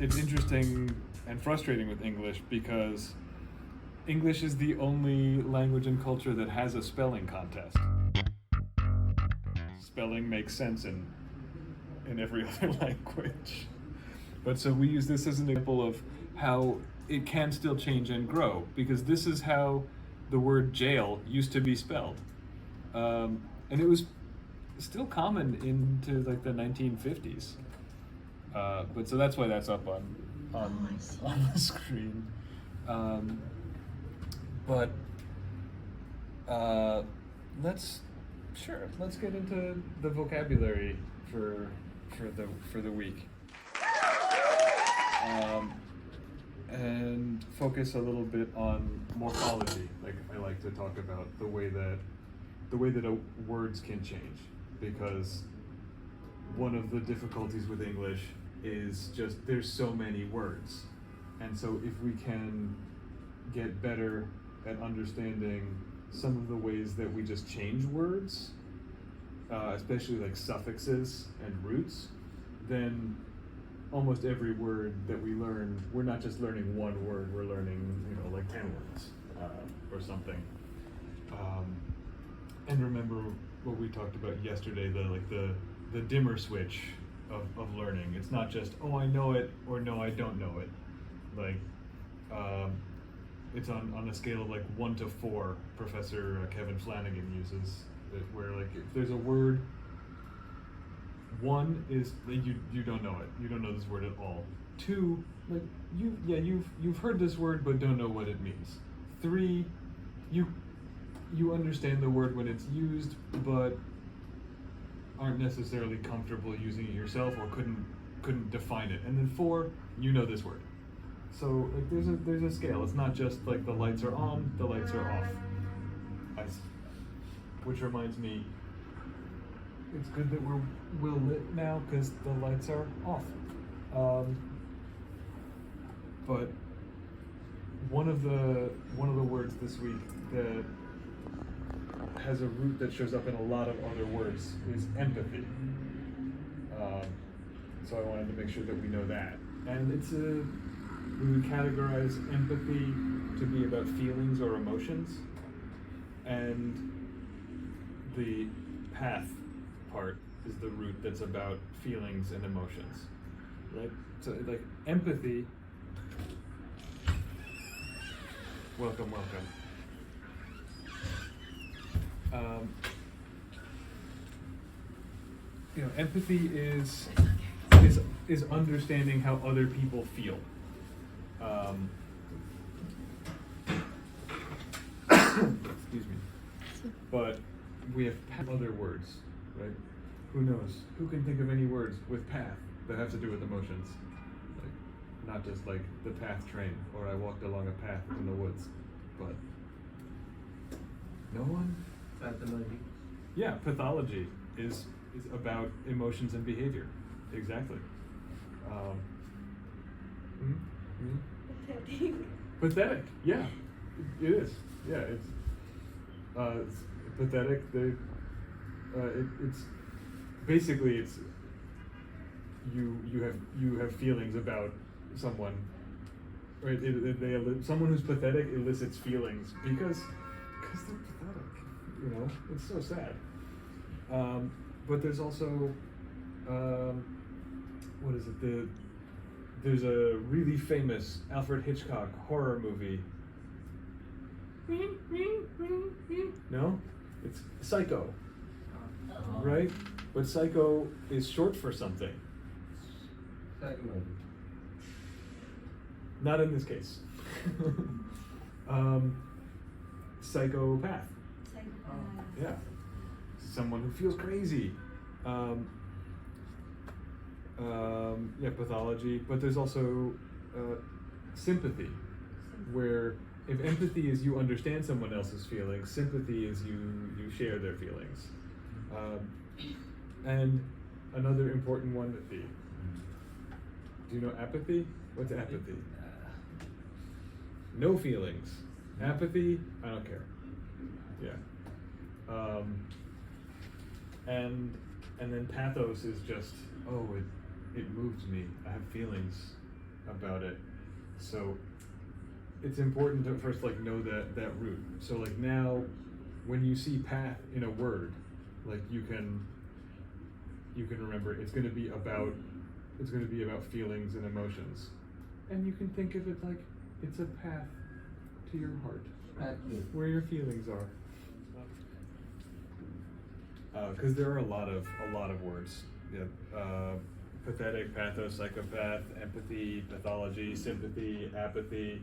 it's interesting and frustrating with English because English is the only language and culture that has a spelling contest. Spelling makes sense in every other language. But so we use this as an example of how it can still change and grow, because this is how the word jail used to be spelled. And it was still common into like the 1950s. But so that's why that's up on the screen. But let's get into the vocabulary for the week, and focus a little bit on morphology. Like I like to talk about the way that words can change, because one of the difficulties with English is just there's so many words, and so if we can get better at understanding some of the ways that we just change words, especially like suffixes and roots, then almost every word that we learn, we're not just learning one word, we're learning, like 10 words or something. And remember what we talked about yesterday, the dimmer switch of learning. It's not just, oh, I know it, or no, I don't know it. Like, it's on a scale of like 1 to 4, Professor Kevin Flanagan uses it, where like if there's a word, 1 is like you don't know it, you don't know this word at all. 2, like you've heard this word but don't know what it means. 3, you understand the word when it's used but aren't necessarily comfortable using it yourself or couldn't define it. And then 4, you know this word. So like there's a scale. It's not just like the lights are on, the lights are off. Which reminds me, it's good that we're well lit now because the lights are off. But one of the words this week that has a root that shows up in a lot of other words is empathy. So I wanted to make sure that we know that. And we would categorize empathy to be about feelings or emotions, and the path part is the root that's about feelings and emotions, right? So like empathy, welcome. Empathy is understanding how other people feel. Excuse me. But we have other words, right? Who knows? Who can think of any words with path that have to do with emotions? Like, not just like the path train, or I walked along a path in the woods, but no one? Pathology. Yeah, pathology is about emotions and behavior. Exactly. Pathetic. Yeah, it is. Yeah, it's pathetic. It's basically it's you have feelings about someone, right? Someone who's pathetic elicits feelings because they're pathetic. It's so sad. But there's also what is it? There's a really famous Alfred Hitchcock horror movie. No? It's Psycho. Right? But Psycho is short for something. Not in this case. Psychopath. Yeah. Someone who feels crazy. Pathology, but there's also sympathy, where if empathy is you understand someone else's feelings, sympathy is you share their feelings. And another important one, do you know apathy? What's apathy? No feelings. Apathy, I don't care. Yeah. And then pathos is just, it moves me. I have feelings about it. So it's important to first like know that root. So like now, when you see path in a word, like you can remember it's going to be about feelings and emotions, and you can think of it like it's a path to your heart, where your feelings are. Because there are a lot of words. Yeah. Pathetic, pathos, psychopath, empathy, pathology, sympathy, apathy.